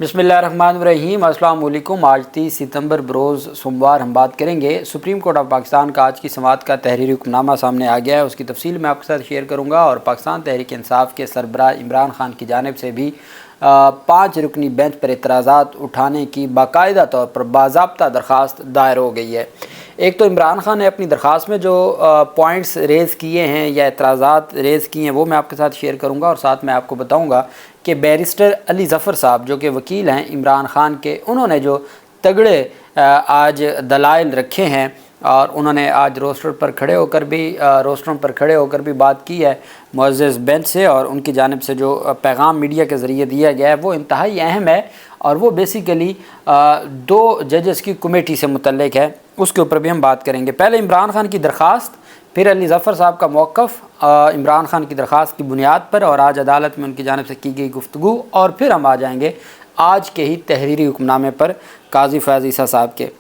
बिस्मिल्लाहिर्रहमानिर्रहीम। अस्सलाम वालेकुम। आज 30 सितंबर बरोज़ सोमवार हम बात करेंगे सुप्रीम कोर्ट ऑफ पाकिस्तान का आज की समाअत का तहरीरी हुक्मनामा सामने आ गया है। उसकी तफसील मैं आपके साथ शेयर करूँगा और पाकिस्तान तहरीक इंसाफ के सरबराह इमरान खान की जानिब से भी 5 रुकनी बेंच पर एतराज़ात उठाने की बाकायदा तौर पर बाज़ाब्ता दरख्वास्त दायर हो गई है। एक तो इमरान खान ने अपनी दरख्वास्त में जो पॉइंट्स रेज़ किए हैं या एतराज़ात रेज़ किए हैं वो मैं आपके साथ शेयर करूँगा और साथ मैं आपको बताऊँगा कि बैरिस्टर अली ज़फ़र साहब जो कि वकील हैं इमरान खान के, उन्होंने जो तगड़े आज दलाइल रखे हैं और उन्होंने आज रोस्टरों पर खड़े होकर भी बात की है मुअज़्ज़ज़ बेंच से, और उनकी जानिब से जो पैगाम मीडिया के ज़रिए दिया गया है वो इंतहाई अहम है और वो बेसिकली 2 जजेस की कमेटी से मुतल्लिक है। उसके ऊपर भी हम बात करेंगे। पहले इमरान खान की दरख्वास्त, फिर अली ज़फ़र साहब का मौक़िफ़ इमरान खान की दरख्वास्त की बुनियाद पर और आज अदालत में उनकी जानिब से की गई गुफ्तगू, और फिर हम आ जाएंगे आज के ही तहरीरी हुक्मनामे पर काजी फ़याज़ ईसा साहब के।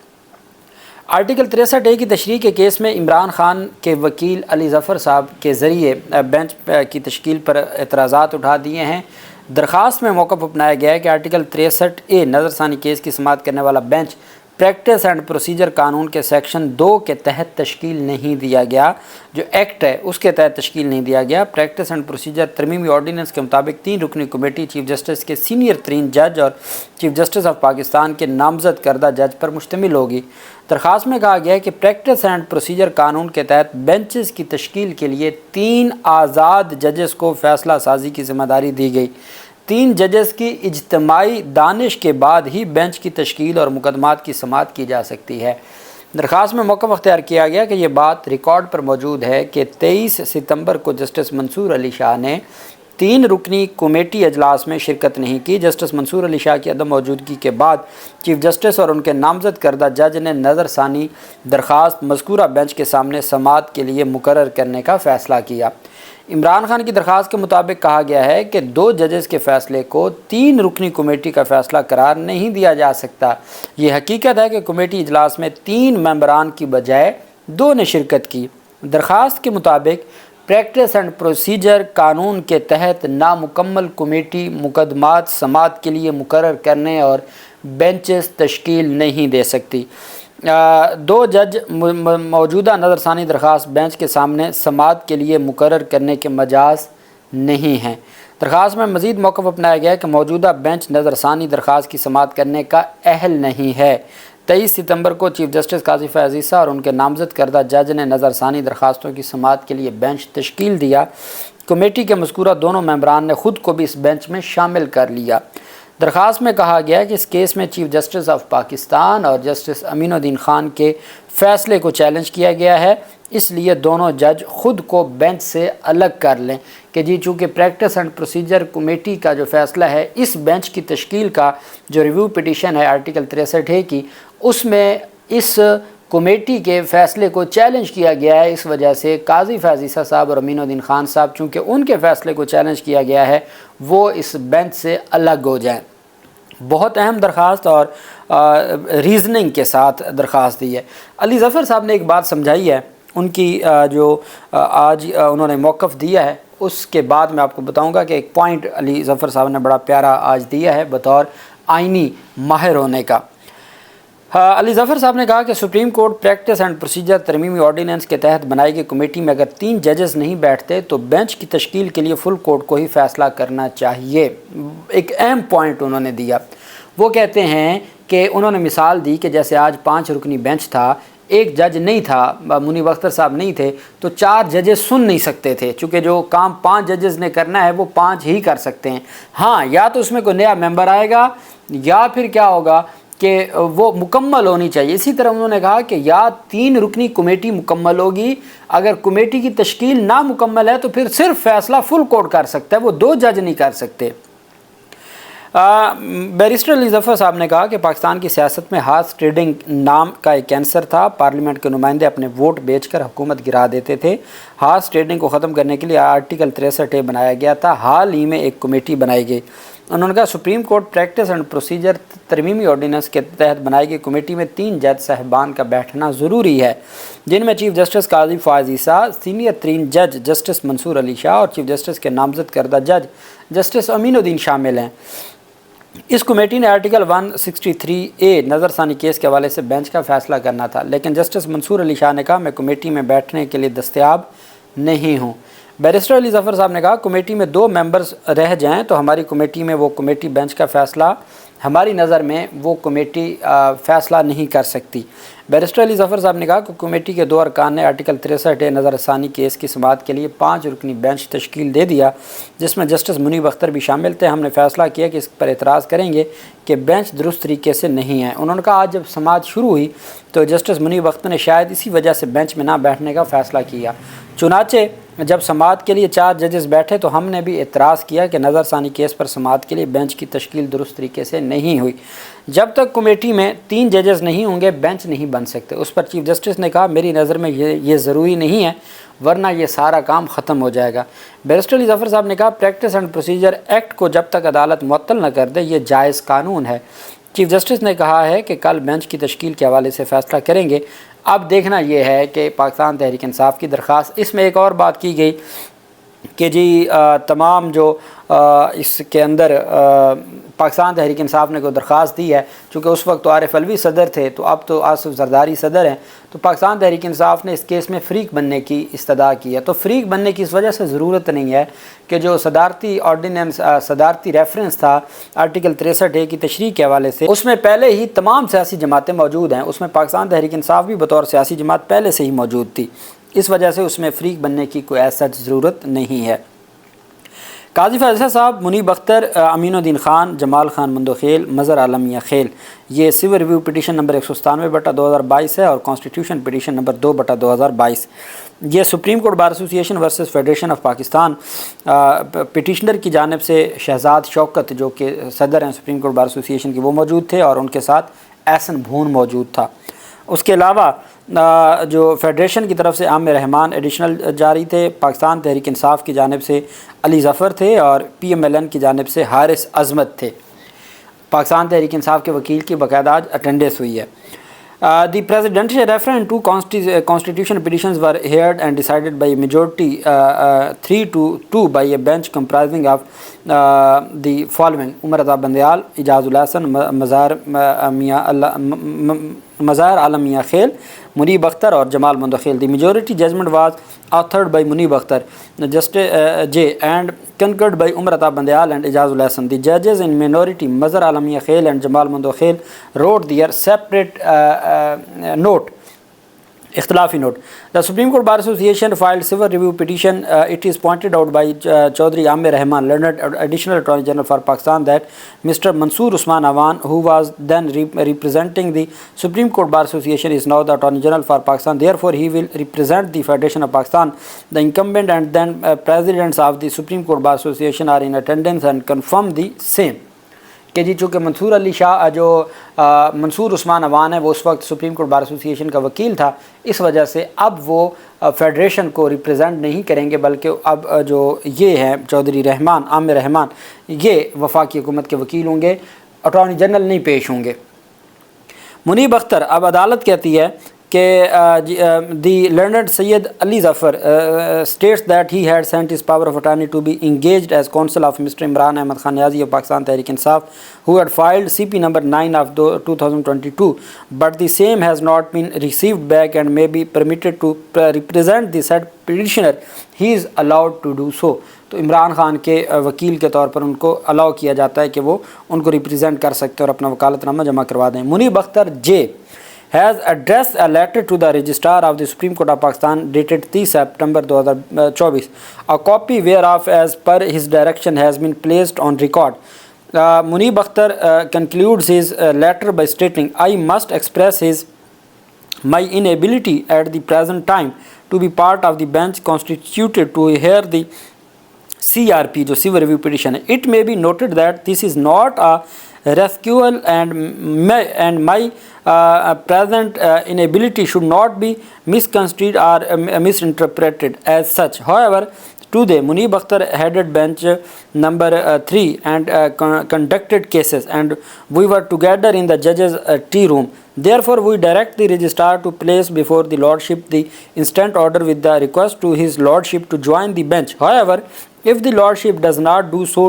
आर्टिकल 63A की तशरीह के केस में इमरान खान के वकील अली ज़फ़र साहब के ज़रिए बेंच की तश्कील पर एतराज़ात उठा दिए हैं। दरख्वास्त में मौक़िफ़ अपनाया गया है कि आर्टिकल 63A नज़रसानी केस की समाअत करने वाला बेंच प्रैक्टिस एंड प्रोसीजर कानून के सेक्शन 2 के तहत तश्कील नहीं दिया गया, जो एक्ट है उसके तहत तश्कील नहीं दिया गया। प्रैक्टिस एंड प्रोसीजर तरमीमी ऑर्डीनेंस के मुताबिक 3 रुकनी कमेटी चीफ जस्टिस के सीनियर तरीन जज और चीफ जस्टिस ऑफ पाकिस्तान के नामज़द करदा जज पर मुश्तमिल होगी। दरख्वास्त में कहा गया है कि प्रैक्टिस एंड प्रोसीजर कानून के तहत बेंचेस की तश्कील के लिए 3 आज़ाद जजेस को फ़ैसला साजी की ज़िम्मेदारी दी गई। 3 जजेस की इज्तिमाई दानिश के बाद ही बेंच की तश्कील और मुकदमात की समाअत की जा सकती है। दरख्वास्त में मौक़िफ़ अख्तियार किया गया कि यह बात रिकॉर्ड पर मौजूद है कि 23 सितंबर को जस्टिस मंसूर अली शाह ने 3 रुकनी कमेटी अजलास में शिरकत नहीं की। जस्टिस मंसूर अली शाह की अदम मौजूदगी के बाद चीफ जस्टिस और उनके नामज़द करदा जज ने नज़रसानी दरख्वास्त मज़कूरा बेंच के सामने समाअत के लिए मुकर्रर करने का फ़ैसला किया। इमरान खान की दरख्वास्त के मुताबिक कहा गया है कि 2 जजेस के फ़ैसले को 3 रुकनी कमेटी का फ़ैसला करार नहीं दिया जा सकता। ये हकीकत है कि कमेटी इजलास में 3 मेंबरान की बजाय 2 ने शिरकत की। दरख्वास्त के मुताबिक प्रैक्टिस एंड प्रोसीजर कानून के तहत नामुकम्मल कमेटी मुकदमात समाअत के लिए मुकर्रर करने और बेंचेस तश्कील नहीं दे सकती। 2 जज मौजूदा नज़रसानी दरख्वास्त बेंच के सामने समाअत के लिए मुकर्रर करने के मजाज नहीं हैं। दरख्वास्त में मज़ीद मौक़िफ़ अपनाया गया है कि मौजूदा बेंच नज़रसानी दरख्वास्त की समाअत करने का अहल नहीं है। 23 सितंबर को चीफ जस्टिस काजी फ़याज़ ईसा और उनके नामज़द करदा जज ने नज़रसानी दरख्वास्तों की समाअत के लिए बेंच तश्कील दिया। कमेटी के मज़कूरा दोनों मेंबरान ने ख़ुद को भी इस बेंच में शामिल कर लिया। दरख्वास्त में कहा गया कि इस केस में चीफ जस्टिस ऑफ पाकिस्तान और जस्टिस अमीनुद्दीन खान के फ़ैसले को चैलेंज किया गया है, इसलिए दोनों जज ख़ुद को बेंच से अलग कर लें कि जी चूँकि प्रैक्टिस एंड प्रोसीजर कमेटी का जो फ़ैसला है इस बेंच की तश्कील का जो रिव्यू पिटीशन है आर्टिकल 63A की, उसमें इस कमेटी के फ़ैसले को चैलेंज किया गया है। इस वजह से काजी फ़याज़ ईसा साहब और अमीनुद्दीन खान साहब चूँकि उनके फ़ैसले को चैलेंज किया गया है वो इस बेंच से अलग हो जाएं। बहुत अहम दरख्वास्त और रीज़निंग के साथ दरख्वास्त दी है। अली ज़फ़र साहब ने एक बात समझाई है, उनकी जो आज उन्होंने मौक़िफ़ दिया है उसके बाद मैं आपको बताऊंगा कि एक पॉइंट अली ज़फ़र साहब ने बड़ा प्यारा आज दिया है बतौर आइनी माहिर होने का। अली ज़फ़र साहब ने कहा कि Supreme Court practice and procedure तरमीमी ऑर्डीनेंस के तहत बनाई गई कमेटी में अगर 3 जजेस नहीं बैठते तो बेंच की तश्कील के लिए फुल कोर्ट को ही फ़ैसला करना चाहिए। एक अहम पॉइंट उन्होंने दिया। वो कहते हैं कि उन्होंने मिसाल दी कि जैसे आज 5 रुकनी बेंच था, एक जज नहीं था, मुनीब अख्तर साहब नहीं थे, तो 4 जजेस सुन नहीं सकते थे। चूँकि जो काम 5 जजेस ने करना है वो 5 ही कर सकते हैं। हाँ, या तो उसमें कोई नया मेंबर आएगा या फिर क्या होगा कि वो मुकम्मल होनी चाहिए। इसी तरह उन्होंने कहा कि या 3 रुकनी कमेटी मुकम्मल होगी, अगर कमेटी की तश्कील ना मुकम्मल है तो फिर सिर्फ फ़ैसला फुल कोर्ट कर सकता है, वो 2 जज नहीं कर सकते। बैरिस्टर अली ज़फ़र साहब ने कहा कि पाकिस्तान की सियासत में हार्स ट्रेडिंग नाम का एक कैंसर था। पार्लियामेंट के नुमाइंदे अपने वोट बेचकर हुकूमत गिरा देते थे। हार्स ट्रेडिंग को ख़त्म करने के लिए आर्टिकल 63A बनाया गया था। हाल ही में एक कमेटी बनाई गई। उन्होंने कहा Supreme Court practice and procedure तरमीमी ऑर्डीनेंस के तहत बनाई गई कमेटी में 3 जज साहिबान का बैठना ज़रूरी है, जिनमें चीफ जस्टिस काजी फ़याज़ ईसा, सीनियर तरीन जज जस्टिस मंसूर अली शाह और चीफ जस्टिस के नामज़द करदा जज जस्टिस अमीनुद्दीन शामिल हैं। اس کمیٹی نے آرٹیکل 163A نظر ثانی کیس کے حوالے سے بینچ کا فیصلہ کرنا تھا، لیکن جسٹس منصور علی شاہ نے کہا میں کمیٹی میں بیٹھنے کے لیے دستیاب نہیں ہوں۔ بیرسٹر علی ظفر صاحب نے کہا کمیٹی میں 2 ممبرز رہ جائیں تو ہماری کمیٹی میں وہ کمیٹی بینچ کا فیصلہ، ہماری نظر میں وہ کمیٹی فیصلہ نہیں کر سکتی۔ بیرسٹر علی ظفر صاحب نے کہا کہ کمیٹی کے 2 ارکان نے آرٹیکل 63A نظر ثانی کیس کی سماعت کے لیے 5 رکنی بینچ تشکیل دے دیا، جس میں جسٹس منیب اختر بھی شامل تھے۔ ہم نے فیصلہ کیا کہ اس پر اعتراض کریں گے کہ بینچ درست طریقے سے نہیں ہے۔ انہوں نے کہا آج جب سماعت شروع ہوئی تو جسٹس منیب اختر نے شاید اسی وجہ سے بینچ میں نہ بیٹھنے کا فیصلہ کیا، چنانچہ جب سماعت کے لیے 4 ججز بیٹھے تو ہم نے بھی اعتراض کیا کہ نظر ثانی کیس پر سماعت کے لیے بینچ کی تشکیل درست طریقے سے نہیں ہوئی۔ جب تک کمیٹی میں 3 ججز نہیں ہوں گے بینچ نہیں بن سکتے۔ اس پر چیف جسٹس نے کہا میری نظر میں یہ ضروری نہیں ہے ورنہ یہ سارا کام ختم ہو جائے گا۔ بیرسٹر علی ظفر صاحب نے کہا پریکٹس اینڈ پروسیجر ایکٹ کو جب تک عدالت معطل نہ کر دے یہ جائز قانون ہے۔ چیف جسٹس نے کہا ہے کہ کل بینچ کی تشکیل کے حوالے سے فیصلہ کریں گے۔ اب دیکھنا یہ ہے کہ پاکستان تحریک انصاف کی درخواست، اس میں ایک اور بات کی گئی کہ جی تمام جو اس کے اندر پاکستان تحریک انصاف نے کوئی درخواست دی ہے، چونکہ اس وقت تو عارف علوی صدر تھے تو اب تو آصف زرداری صدر ہیں، تو پاکستان تحریک انصاف نے اس کیس میں فریق بننے کی استدعا کی ہے۔ تو فریق بننے کی اس وجہ سے ضرورت نہیں ہے کہ جو صدارتی آرڈیننس صدارتی ریفرنس تھا آرٹیکل 63A کی تشریح کے حوالے سے، اس میں پہلے ہی تمام سیاسی جماعتیں موجود ہیں، اس میں پاکستان تحریک انصاف بھی بطور سیاسی جماعت پہلے سے ہی موجود تھی، اس وجہ سے اس میں فریق بننے کی کوئی ایسا ضرورت نہیں ہے۔ قاضی فیصل صاحب، منیب اختر، امین الدین خان، جمال خان مندوخیل، مظہر عالم میاں خیل، یہ سول ریویو پٹیشن نمبر 197/2022 ہے اور کانسٹیٹیوشن پٹیشن نمبر 2/2022۔ یہ supreme court bar association versus federation of Pakistan petitioner کی جانب سے شہزاد شوکت جو کہ صدر ہیں سپریم کورٹ بار ایسوسی ایشن کی وہ موجود تھے اور ان کے ساتھ احسن بھون موجود تھا۔ اس کے علاوہ جو فیڈریشن کی طرف سے عامر رحمان ایڈیشنل جاری تھے، پاکستان تحریک انصاف کی جانب سے علی ظفر تھے اور PMLN کی جانب سے حارث عظمت تھے۔ پاکستان تحریک انصاف کے وکیل کی باقاعدہ آج اٹینڈنس ہوئی ہے۔ The presidential referendum to constitution petitions were heard and decided by a majority 3-2 by a bench comprising of the following: عمر رضا بندیال، اعجاز الحسن، مظہر عالم میاں خیل، منیب اختر اور جمال Mandokhel. The majority judgment was authored by Munib Akhtar, Justice J, and concurred by Umar Ata Bandial and Ijaz ul Hasan. The judges in minority, Mazhar Alam Mia Khail and Jamal Mundokhil, wrote their separate note. اختلافی note. The Supreme Court Bar Association filed civil review petition. It is pointed out by Chaudhry Amir Rahman, learned Additional Attorney General for Pakistan, that Mr. Mansoor Usman Awan, who was then representing the Supreme Court Bar Association, is now the Attorney General for Pakistan. Therefore, he will represent the Federation of Pakistan. The incumbent and then presidents of the Supreme Court Bar Association are in attendance and confirm the same. کہ جی چونکہ منصور علی شاہ جو منصور عثمان عوان ہے وہ اس وقت supreme court bar ایسوسی ایشن کا وکیل تھا، اس وجہ سے اب وہ فیڈریشن کو ریپرزینٹ نہیں کریں گے، بلکہ اب جو یہ ہیں چودھری رحمان، عامر رحمان، یہ وفاقی حکومت کے وکیل ہوں گے، اٹارنی جنرل نہیں پیش ہوں گے۔ منیب اختر، اب عدالت کہتی ہے کہ دی learned Syed Ali Zafar states that he had sent his power of attorney to be engaged as counsel of Mr. Imran Ahmad Khan Niazi of Pakistan Tehreek Insaf, who had filed CP number 9 of 2022, but the same has not been received back and may be permitted to represent the said petitioner. He is allowed to do so. تو عمران خان کے وکیل کے طور پر ان کو الاؤ کیا جاتا ہے کہ وہ ان کو ریپرزینٹ کر سکتے اور اپنا وکالت نامہ جمع کروا دیں۔ منیب اختر جے has addressed a letter to the Registrar of the Supreme Court of Pakistan dated 3 September 2024, a copy whereof as per his direction has been placed on record. Munib Akhtar concludes his letter by stating, I must express my inability at the present time to be part of the bench constituted to hear the CRP, जो civil review petition है. It may be noted that this is not a rescual and my present inability should not be misconstrued or misinterpreted as such. However, today Munib Akhtar headed bench number 3 and conducted cases, and we were together in the judge's tea room. Therefore, we direct the registrar to place before the Lordship the instant order with the request to his Lordship to join the bench. However, if the Lordship does not do so,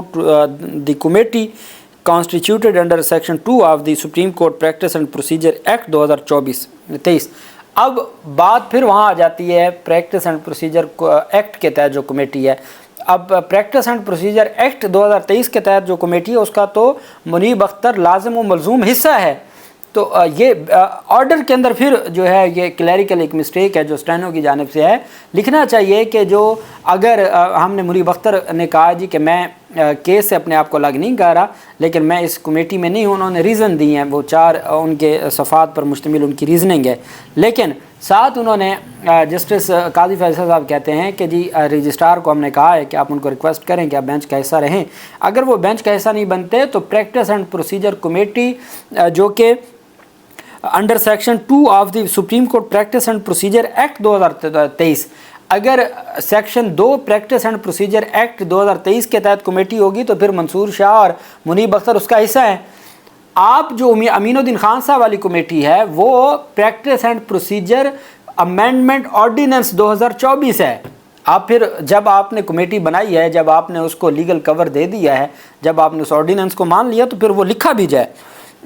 the committee constituted under section 2 of the Supreme Court Practice and Procedure Act 2024-23। अब बात फिर वहाँ आ जाती है practice and procedure act के तहत जो committee है। अब प्रैक्टिस एंड प्रोसीजर एक्ट 2023 के तहत जो कमेटी है उसका तो मुनीब अख्तर लाजिम व मलजूम हिस्सा है। तो ये ऑर्डर के अंदर फिर जो है ये क्लैरिकल एक मिस्टेक है जो स्टेनो की जानिब से है। लिखना चाहिए कि जो अगर हमने मुनीब अख्तर ने कहा जी कि मैं केस से अपने आप को अलग नहीं कर रहा लेकिन मैं इस कमेटी में नहीं हूँ, उन्होंने रीज़न दिए हैं, वो 4 उनके सफ़ात पर मुश्तमिल उनकी रीज़निंग है। लेकिन साथ उन्होंने जस्टिस काजी फैसल साहब कहते हैं कि जी रजिस्ट्रार को हमने कहा है कि आप उनको रिक्वेस्ट करें कि आप बेंच का हिस्सा रहें। अगर वो बेंच का हिस्सा नहीं बनते तो प्रैक्टिस एंड प्रोसीजर कमेटी जो कि under section 2 of the supreme Court practice and procedure act 2023, अगर section 2 practice and procedure act 2023 के तहत कमेटी होगी तो फिर मंसूर शाह और मुनीब अख्तर उसका हिस्सा है। आप जो अमीनुद्दीन खान साहब वाली कमेटी है वो practice and procedure amendment ordinance 2024 है। आप फिर जब आपने कमेटी बनाई है, जब आपने उसको लीगल कवर दे दिया है, जब आपने उस ऑर्डिनेंस को मान लिया तो फिर वो लिखा भी जाए।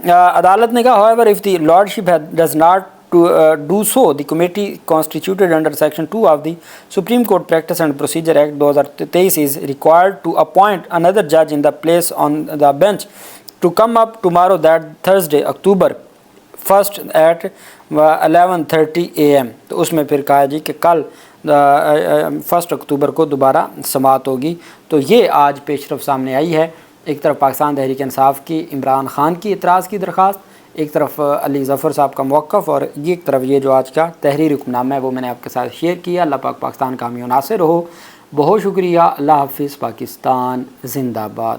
अदालत ने कहा however if the lordship does not do so the committee constituted under section 2 of the Supreme Court Practice and Procedure Act 2023 is required to appoint another judge in the place on the bench to come up tomorrow, that Thursday October 1st at 11:30 AM। तो उसमें फिर कहा जी कि कल 1 अक्टूबर को दोबारा समाअत होगी। तो ये आज पेशरफ सामने आई है। एक तरफ पाकिस्तान तहरीक इंसाफ की इमरान खान की इतराज़ की दरख्वास्त, एक तरफ अली ज़फ़र साहब का मौक़िफ़, और एक तरफ ये जो आज का तहरीरी हुक्मनामा है वो मैंने आपके साथ शेयर किया। अल्लाह पाक पाकिस्तान कामयाब नासिर हो। बहुत शुक्रिया। अल्लाह हाफ़िज़। पाकिस्तान ज़िंदाबाद।